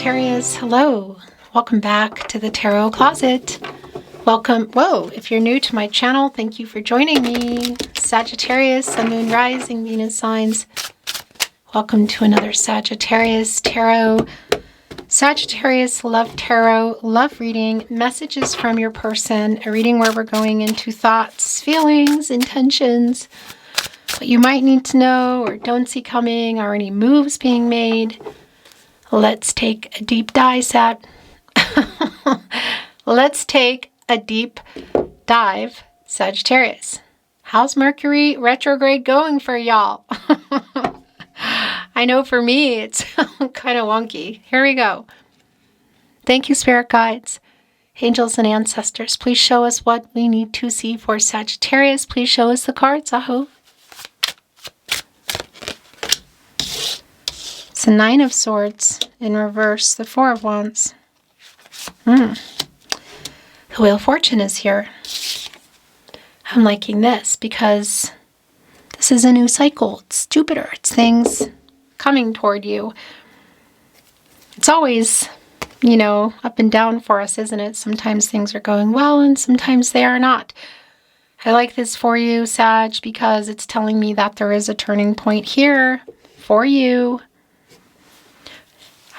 Sagittarius, hello. Welcome back to the Tarot Closet. Welcome. Whoa, if you're new to my channel, thank you for joining me. Sagittarius, Sun, Moon, Rising, Venus signs. Welcome to another Sagittarius Tarot. Sagittarius Love Tarot Love Reading. Messages from your person. A reading where we're going into thoughts, feelings, intentions, what you might need to know or don't see coming, or any moves being made. Let's take a deep dive, Let's take a deep dive, Sagittarius. How's Mercury retrograde going for y'all? I know for me, it's kind of wonky. Here we go. Thank you, spirit guides, angels, and ancestors. Please show us what we need to see for Sagittarius. Please show us the cards, Aho. It's the Nine of Swords in reverse, the Four of Wands. The Wheel of Fortune is here. I'm liking this because this is a new cycle. It's Jupiter. It's things coming toward you. It's always, up and down for us, isn't it? Sometimes things are going well and sometimes they are not. I like this for you, Sag, because it's telling me that there is a turning point here for you.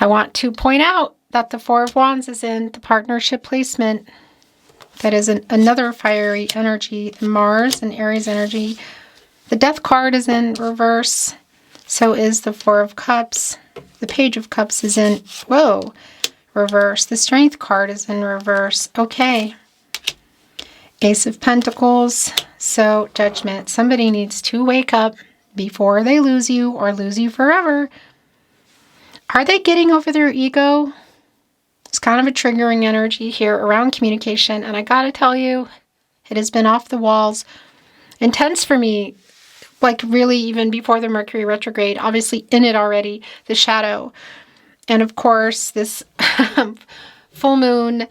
I want to point out that the Four of Wands is in the partnership placement. That is another fiery energy, Mars and Aries energy. The Death card is in reverse. So is the Four of Cups. The Page of Cups is in, reverse. The Strength card is in reverse. Okay. Ace of Pentacles. So Judgment. Somebody needs to wake up before they lose you or lose you forever. Are they getting over their ego? It's kind of a triggering energy here around communication. And I gotta tell you, it has been off the walls. Intense for me, like really even before the Mercury retrograde. Obviously in it already, the shadow. And of course, this full moon,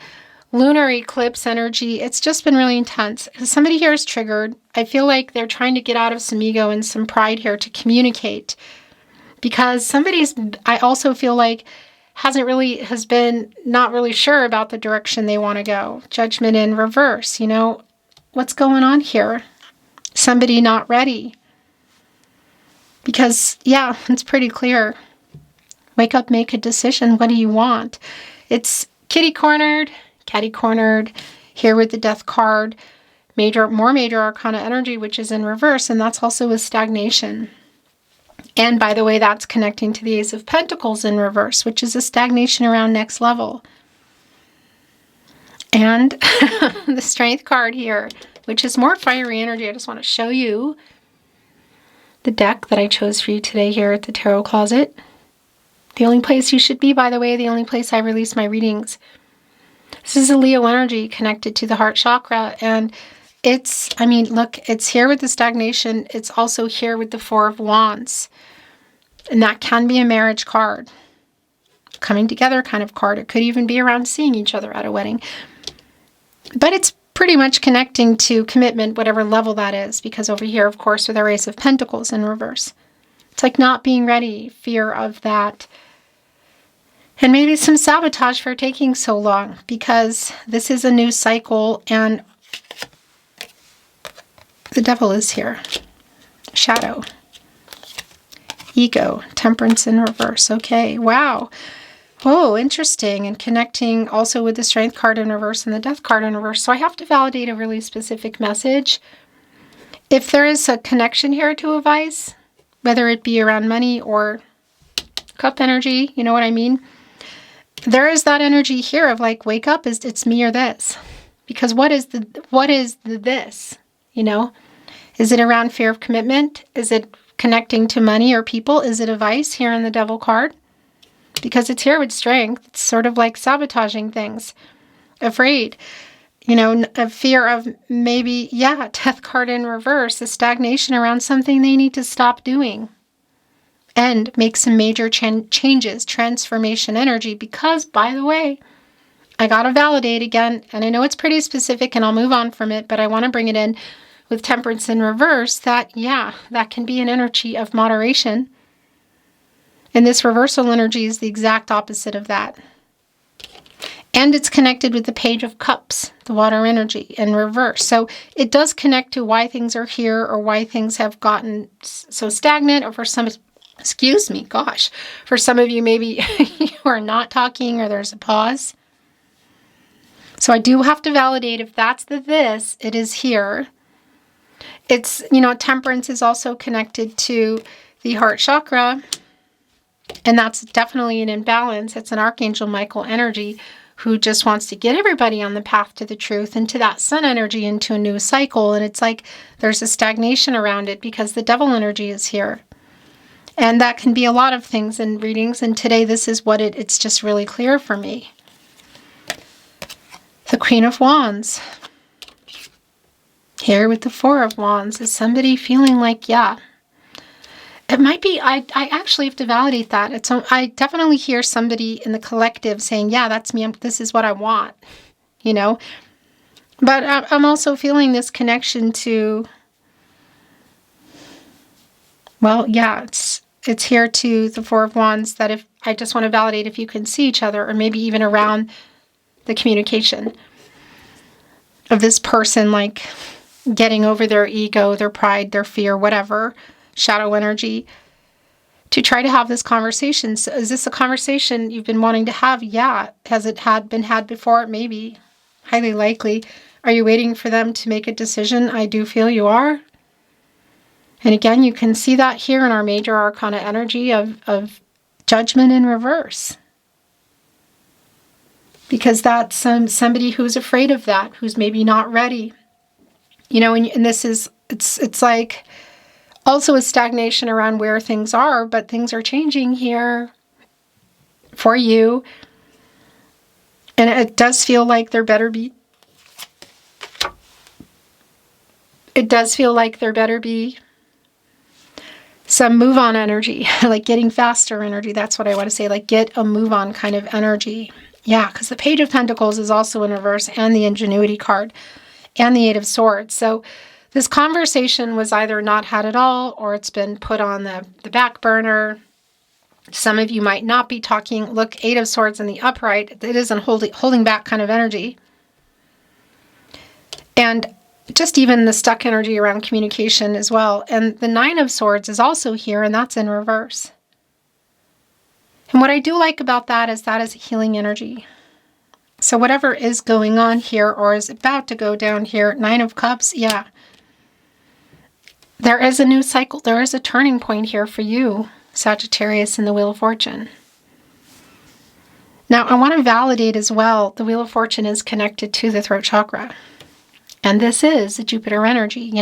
lunar eclipse energy. It's just been really intense. Somebody here is triggered. I feel like they're trying to get out of some ego and some pride here to communicate. Because I also feel like, has been not really sure about the direction they want to go. Judgment in reverse, what's going on here? Somebody not ready. Because, it's pretty clear. Wake up, make a decision. What do you want? It's catty cornered here with the Death card. More major arcana energy, which is in reverse, and that's also with stagnation. And by the way, that's connecting to the Ace of Pentacles in reverse, which is a stagnation around next level. And the Strength card here, which is more fiery energy. I just want to show you the deck that I chose for you today here at the Tarot Closet. The only place you should be, by the way, the only place I release my readings. This is a Leo energy connected to the heart chakra. And it's here with the stagnation. It's also here with the Four of Wands. And that can be a marriage card. Coming together kind of card. It could even be around seeing each other at a wedding. But it's pretty much connecting to commitment, whatever level that is. Because over here, of course, with our Ace of Pentacles in reverse. It's like not being ready, fear of that. And maybe some sabotage for taking so long. Because this is a new cycle and the Devil is here. Shadow. Ego. Temperance in reverse. Okay. Wow. Oh, interesting. And connecting also with the Strength card in reverse and the Death card in reverse. So I have to validate a really specific message. If there is a connection here to a vice, whether it be around money or cup energy, you know what I mean? There is that energy here of like, wake up, it's me or this. Because what is the this? Is it around fear of commitment? Is it connecting to money or people? Is it a vice here in the Devil card? Because it's here with Strength. It's sort of like sabotaging things. Afraid. A fear of maybe, Death card in reverse. A stagnation around something they need to stop doing. And make some major changes. Transformation energy. Because, by the way, I got to validate again. And I know it's pretty specific and I'll move on from it. But I want to bring it in with Temperance in reverse, that can be an energy of moderation. And this reversal energy is the exact opposite of that. And it's connected with the Page of Cups, the water energy, in reverse. So it does connect to why things are here or why things have gotten so stagnant, or for some, excuse me, gosh, for some of you, maybe you are not talking or there's a pause. So I do have to validate if that's the this, it is here. It's, temperance is also connected to the heart chakra, and that's definitely an imbalance. It's an Archangel Michael energy who just wants to get everybody on the path to the truth and to that sun energy, into a new cycle. And it's like there's a stagnation around it because the devil energy is here. And that can be a lot of things in readings. And today this is what it's just really clear for me. The Queen of Wands. Here with the Four of Wands. Is somebody feeling like, yeah, it might be, I actually have to validate that. I definitely hear somebody in the collective saying, yeah, that's me. This is what I want, But I'm also feeling this connection to, well, yeah, it's here to the Four of Wands, that if I just want to validate if you can see each other, or maybe even around the communication of this person, like getting over their ego, their pride, their fear, whatever, shadow energy, to try to have this conversation. So is this a conversation you've been wanting to have? Yeah. Has it been had before? Maybe. Highly likely. Are you waiting for them to make a decision? I do feel you are. And again, you can see that here in our major arcana energy of Judgment in reverse. Because that's somebody who's afraid of that, who's maybe not ready. And this is, it's like also a stagnation around where things are, but things are changing here for you. And it does feel like there better be, some move on energy, like getting faster energy. That's what I want to say, like get a move on kind of energy. Yeah, because the Page of Pentacles is also in reverse, and the Ingenuity card, and the Eight of Swords. So this conversation was either not had at all, or it's been put on the back burner. Some of you might not be talking. Look, Eight of Swords in the upright. It isn't holding back kind of energy. And just even the stuck energy around communication as well. And the Nine of Swords is also here, and that's in reverse. And what I do like about that is healing energy. So whatever is going on here, or is about to go down here, Nine of Cups, yeah. There is a new cycle. There is a turning point here for you, Sagittarius, in the Wheel of Fortune. Now, I want to validate as well, the Wheel of Fortune is connected to the throat chakra. And this is the Jupiter energy,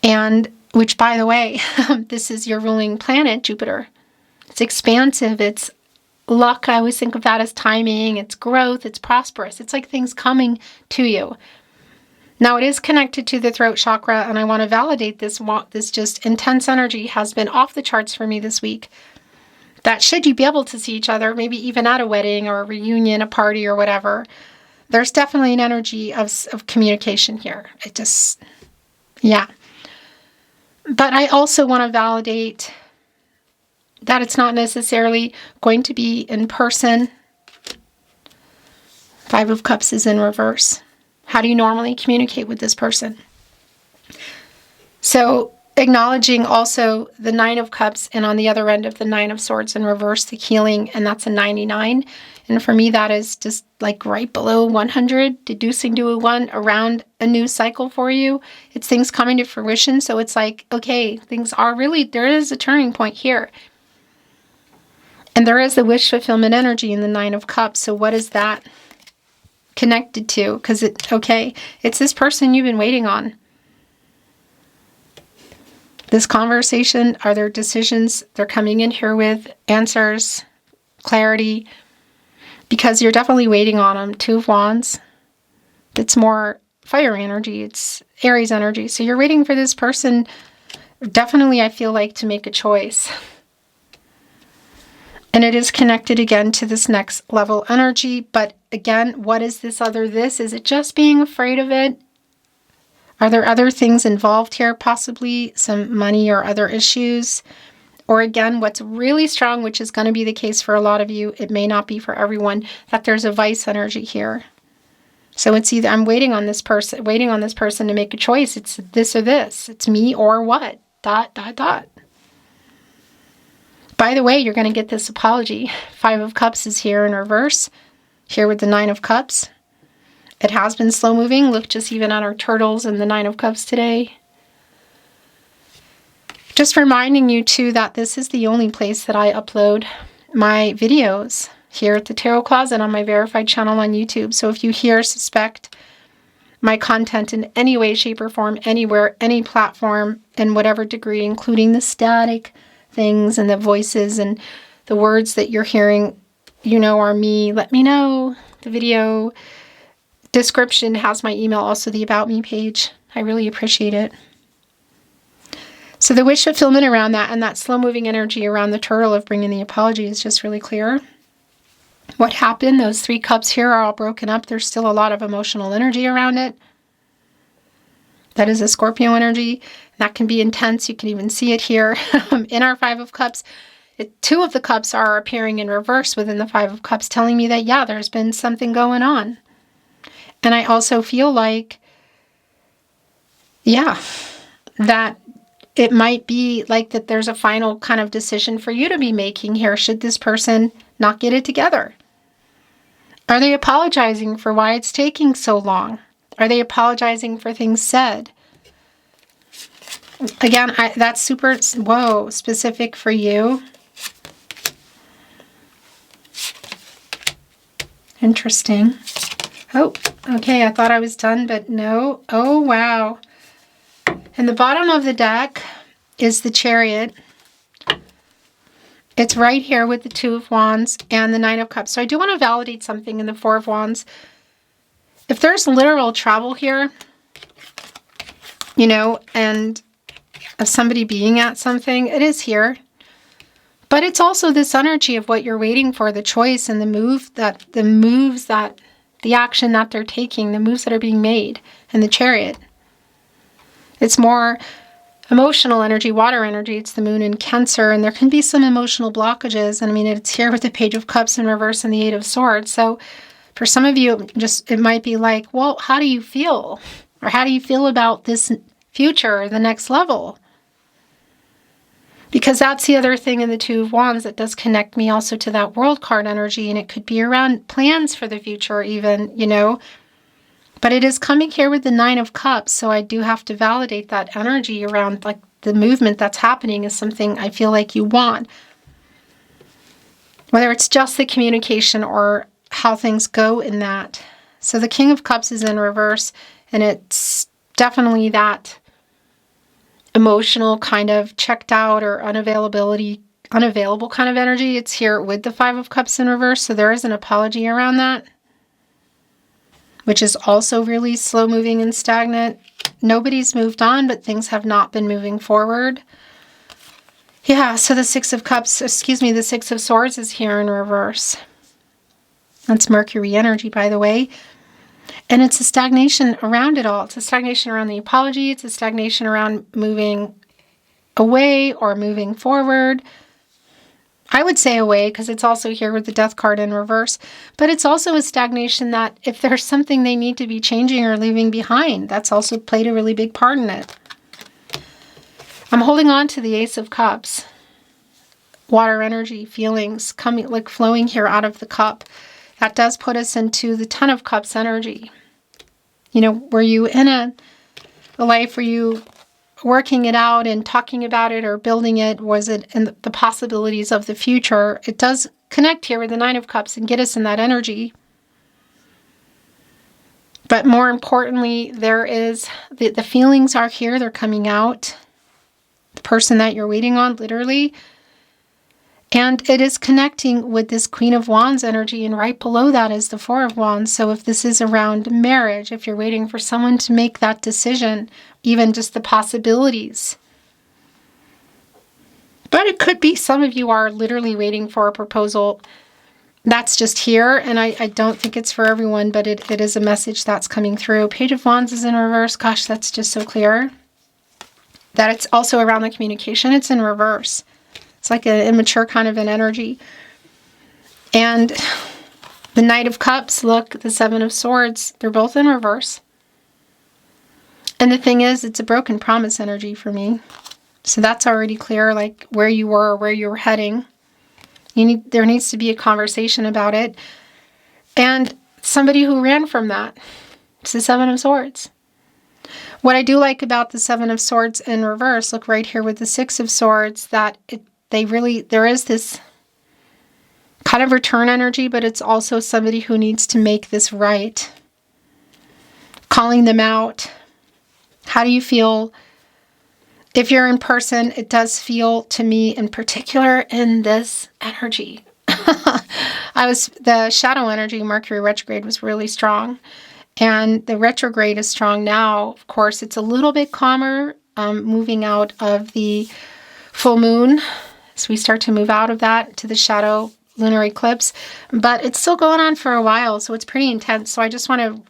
And, which, by the way, this is your ruling planet, Jupiter. It's expansive. It's luck. I always think of that as timing. It's growth. It's prosperous. It's like things coming to you. Now, it is connected to the throat chakra, and I want to validate this. This just intense energy has been off the charts for me this week. That should you be able to see each other, maybe even at a wedding or a reunion, a party or whatever, there's definitely an energy of communication here. It just, yeah. But I also want to validate that it's not necessarily going to be in person. Five of Cups is in reverse. How do you normally communicate with this person? So acknowledging also the Nine of Cups, and on the other end of the Nine of Swords in reverse, the healing, and that's a 99. And for me, that is just like right below 100, deducing to a 1 around a new cycle for you. It's things coming to fruition. So it's like, okay, things are really, there is a turning point here. And there is the wish fulfillment energy in the Nine of Cups. So what is that connected to? Because it's this person you've been waiting on. This conversation, are there decisions they're coming in here with, answers, clarity, because you're definitely waiting on them. Two of Wands. It's more fire energy. It's Aries energy. So you're waiting for this person, definitely, I feel like, to make a choice. And it is connected again to this next level energy. But again, what is this other this? Is it just being afraid of it? Are there other things involved here? Possibly some money or other issues. Or again, what's really strong, which is going to be the case for a lot of you, it may not be for everyone, that there's a vice energy here. So it's either I'm waiting on this person to make a choice. It's this or this. It's me or what? ... By the way, you're going to get this apology. 5 of Cups is here in reverse. Here with the 9 of Cups. It has been slow moving. Look just even at our turtles and the 9 of Cups today. Just reminding you too that this is the only place that I upload my videos, here at the Tarot Closet on my verified channel on YouTube. So if you suspect my content in any way, shape, or form, anywhere, any platform, in whatever degree, including the static things and the voices and the words that you're hearing, are me, let me know. The video description has my email, also the About Me page. I really appreciate it. So the wish fulfillment around that and that slow-moving energy around the turtle of bringing the apology is just really clear. What happened? Those 3 cups here are all broken up. There's still a lot of emotional energy around it. That is a Scorpio energy. That can be intense. You can even see it here in our 5 of Cups. 2 of the cups are appearing in reverse within the 5 of Cups, telling me that, yeah, there's been something going on. And I also feel like, yeah, that it might be like that there's a final kind of decision for you to be making here. Should this person not get it together? Are they apologizing for why it's taking so long? Are they apologizing for things said? Again, that's super, specific for you. Interesting. Oh, okay, I thought I was done, but no. Oh, wow. And the bottom of the deck is the Chariot. It's right here with the 2 of Wands and the 9 of Cups. So I do want to validate something in the 4 of Wands. If there's literal travel here, and of somebody being at something, it is here. But it's also this energy of what you're waiting for, the choice and the action that they're taking, the moves that are being made, and the Chariot. It's more emotional energy, water energy. It's the moon in Cancer, and there can be some emotional blockages. And I mean, it's here with the Page of Cups in reverse and the 8 of Swords. So for some of you, it might be like, well, how do you feel? Or how do you feel about this future or the next level? Because that's the other thing in the 2 of Wands that does connect me also to that World card energy. And it could be around plans for the future even, But it is coming here with the 9 of Cups, so I do have to validate that energy around like the movement that's happening is something I feel like you want. Whether it's just the communication or how things go in that. So the King of Cups is in reverse, and it's definitely that emotional kind of checked out or unavailable kind of energy. It's here with the 5 of Cups in reverse, so there is an apology around that, which is also really slow moving and stagnant. Nobody's moved on, but things have not been moving forward. Yeah, so the 6 of Swords is here in reverse. That's Mercury energy, by the way. And it's a stagnation around it all. It's a stagnation around the apology. It's a stagnation around moving away or moving forward. I would say away because it's also here with the Death card in reverse. But it's also a stagnation that if there's something they need to be changing or leaving behind, that's also played a really big part in it. I'm holding on to the Ace of Cups. Water energy, feelings coming, like flowing here out of the cup. That does put us into the 10 of Cups energy. Were you in a life, were you working it out and talking about it or building it? Was it in the possibilities of the future? It does connect here with the 9 of Cups and get us in that energy. But more importantly, there is, the feelings are here, they're coming out. The person that you're waiting on, literally. And it is connecting with this Queen of Wands energy, and right below that is the 4 of Wands. So if this is around marriage, if you're waiting for someone to make that decision, even just the possibilities. But it could be some of you are literally waiting for a proposal that's just here, and I don't think it's for everyone, but it is a message that's coming through. Page of Wands is in reverse. Gosh, that's just so clear. That it's also around the communication. It's in reverse. It's like an immature kind of an energy. And the Knight of Cups, look, the Seven of Swords, they're both in reverse. And the thing is, it's a broken promise energy for me. So that's already clear, like where you were or where you were heading. There needs to be a conversation about it. And somebody who ran from that. It's the Seven of Swords. What I do like about the Seven of Swords in reverse, look right here with the Six of Swords, that there is this kind of return energy, but it's also somebody who needs to make this right. Calling them out. How do you feel? If you're in person, it does feel to me in particular in this energy. The shadow energy, Mercury retrograde, was really strong. And the retrograde is strong now. Of course, it's a little bit calmer, moving out of the full moon. So we start to move out of that to the shadow lunar eclipse. But it's still going on for a while, so it's pretty intense. So I just want to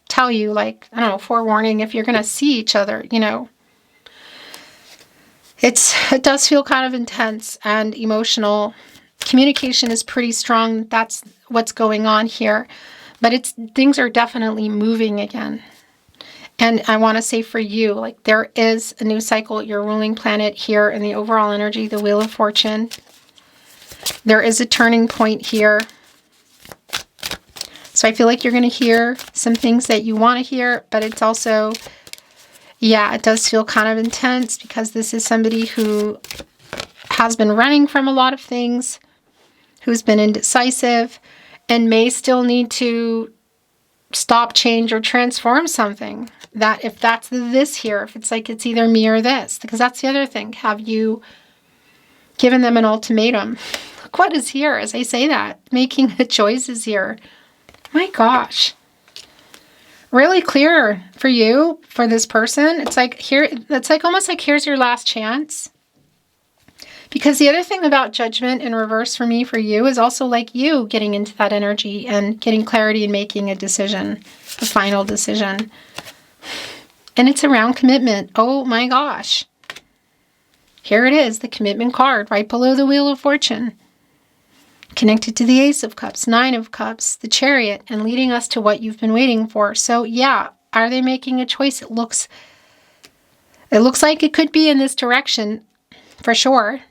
tell you, like, I don't know, forewarning, if you're going to see each other, you know, it does feel kind of intense and emotional. Communication is pretty strong. That's what's going on here. But things are definitely moving again. And I want to say for you, like, there is a new cycle, your ruling planet here in the overall energy, the Wheel of Fortune. There is a turning point here. So I feel like you're going to hear some things that you want to hear, but it's also, yeah, it does feel kind of intense because this is somebody who has been running from a lot of things, who's been indecisive, and may still need to stop, change, or transform something. That if that's this here, if it's like it's either me or this, because that's the other thing. Have you given them an ultimatum? Look what is here as I say that. Making a choice is here. My gosh. Really clear for you, for this person. It's like here, it's like almost like here's your last chance. Because the other thing about Judgment in reverse for me, for you, is also like you getting into that energy and getting clarity and making a decision, a final decision. And it's around commitment. Oh my gosh. Here it is, the commitment card right below the Wheel of Fortune. Connected to the Ace of Cups, Nine of Cups, the Chariot, and leading us to what you've been waiting for. So yeah, are they making a choice? It looks like it could be in this direction for sure.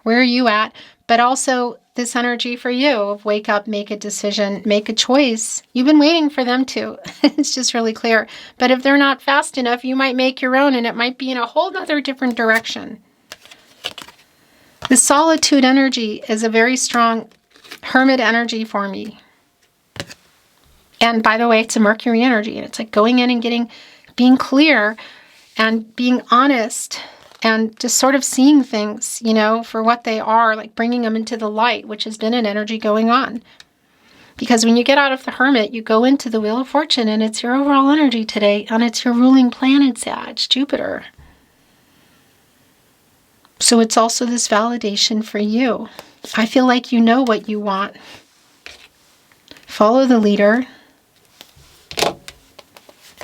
Where are you at? But also this energy for you of wake up, make a decision, make a choice. You've been waiting for them to. It's just really clear. But if they're not fast enough, you might make your own, and it might be in a whole other different direction. The solitude energy is a very strong hermit energy for me. And by the way, it's a Mercury energy, and it's like going in and being clear and being honest and just sort of seeing things, you know, for what they are, like bringing them into the light, which has been an energy going on. Because when you get out of the hermit, you go into the Wheel of Fortune, and it's your overall energy today, and it's your ruling planet, Sag, Jupiter. So it's also this validation for you. I feel like you know what you want. Follow the leader.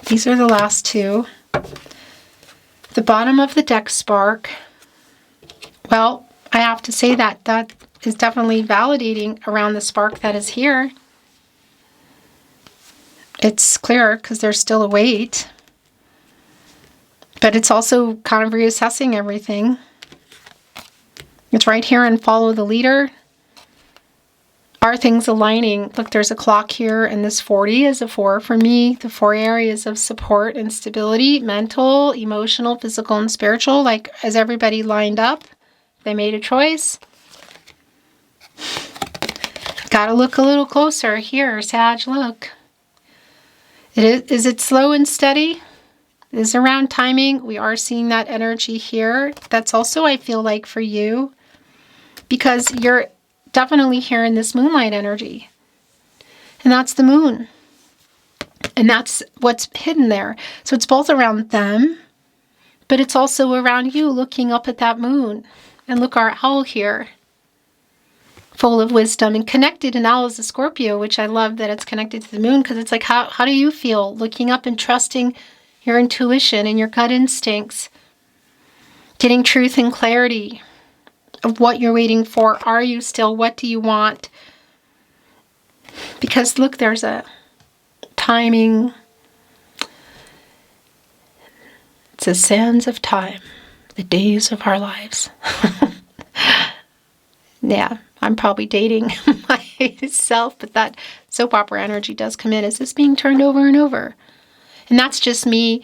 These are the last two. The bottom of the deck, Spark. Well, I have to say that is definitely validating around the spark that is here. It's clear because there's still a weight. But it's also kind of reassessing everything. It's right here and follow the leader. Are things aligning? Look, there's a clock here, and this 40 is a 4 for me. The 4 areas of support and stability, mental, emotional, physical, and spiritual. Like, is everybody lined up? They made a choice. Gotta look a little closer here, Sag, look. Is it slow and steady? It is around timing. We are seeing that energy here. That's also, I feel like, for you. Because you're definitely here in this moonlight energy. And that's the moon. And that's what's hidden there. So it's both around them, but it's also around you looking up at that moon. And look, our owl here, full of wisdom and connected. And owl is a Scorpio, which I love that it's connected to the moon, because it's like, how do you feel looking up and trusting your intuition and your gut instincts, getting truth and clarity, of what you're waiting for. Are you still? What do you want? Because look, there's a timing. It's the sands of time, the days of our lives. Yeah, I'm probably dating myself, but that soap opera energy does come in. Is this being turned over and over? And that's just me.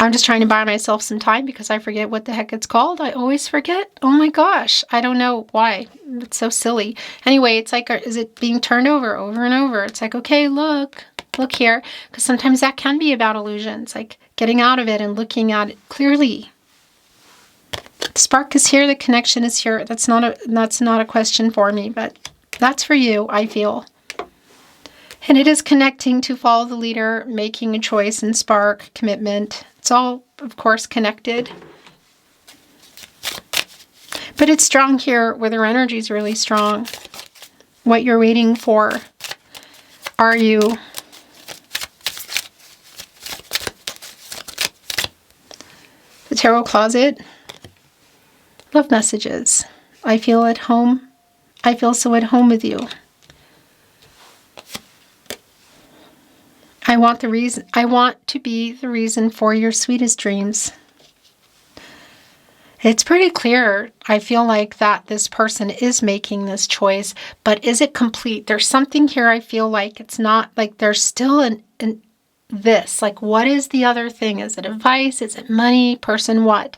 I'm just trying to buy myself some time because I forget what the heck it's called. I always forget. Oh my gosh. I don't know why. It's so silly. Anyway, it's like, is it being turned over and over? It's like, okay, look here. Because sometimes that can be about illusions, like getting out of it and looking at it clearly. The spark is here. The connection is here. That's not a question for me, but that's for you, I feel. And it is connecting to follow the leader, making a choice, and spark, commitment. It's all, of course, connected. But it's strong here where their energy is really strong. What you're waiting for. Are you? The tarot closet. Love messages. I feel at home. I feel so at home with you. I want to be the reason for your sweetest dreams. It's pretty clear, I feel like, that this person is making this choice, but is it complete? There's something here I feel like it's not, like there's still this. Like, what is the other thing? Is it advice? Is it money? Person what?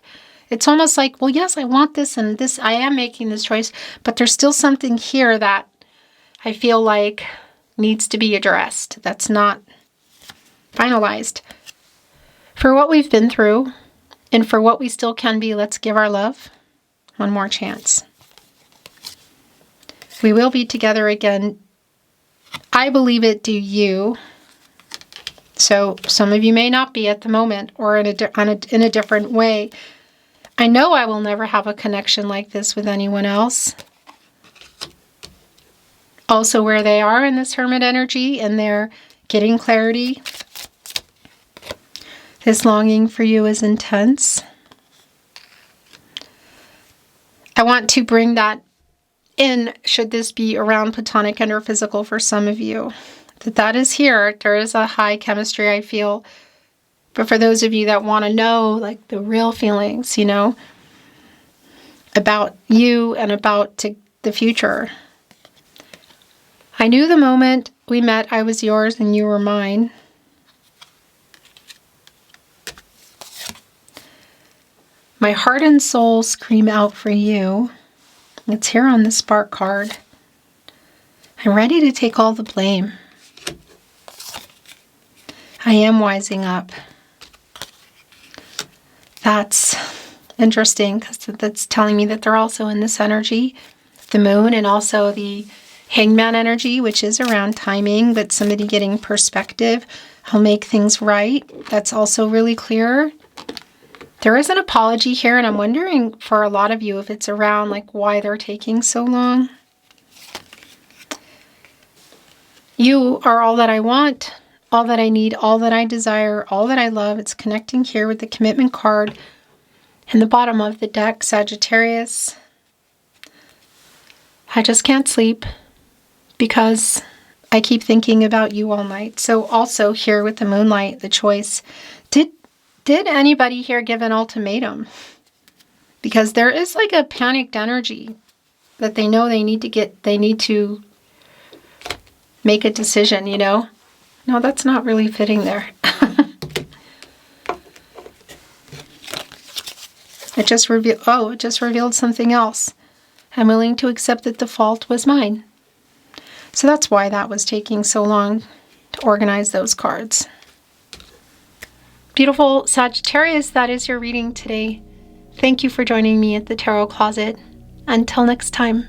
It's almost like, well, yes, I want this and this, I am making this choice, but there's still something here that I feel like needs to be addressed. That's not finalized. For what we've been through and for what we still can be, let's give our love one more chance. We will be together again. I believe it, do you? So some of you may not be at the moment, or in a different way. I know I will never have a connection like this with anyone else. Also where they are in this Hermit energy and they're getting clarity. This longing for you is intense. I want to bring that in, should this be around platonic and or physical for some of you. That is here. There is a high chemistry, I feel. But for those of you that want to know, like, the real feelings, you know, about you and about the future. I knew the moment we met I was yours and you were mine. My heart and soul scream out for you. It's here on the spark card. I'm ready to take all the blame. I am wising up. That's interesting because that's telling me that they're also in this energy, the moon, and also the hangman energy, which is around timing, but somebody getting perspective. I'll make things right. That's also really clear. There is an apology here, and I'm wondering for a lot of you if it's around like why they're taking so long. You are all that I want, all that I need, all that I desire, all that I love. It's connecting here with the commitment card in the bottom of the deck, Sagittarius. I just can't sleep because I keep thinking about you all night. So also here with the moonlight, the choice. Did anybody here give an ultimatum? Because there is like a panicked energy that they know they need to make a decision, you know? No, that's not really fitting there. It just revealed something else. I'm willing to accept that the fault was mine. So that's why that was taking so long to organize those cards. Beautiful Sagittarius, that is your reading today. Thank you for joining me at the Tarot Closet. Until next time.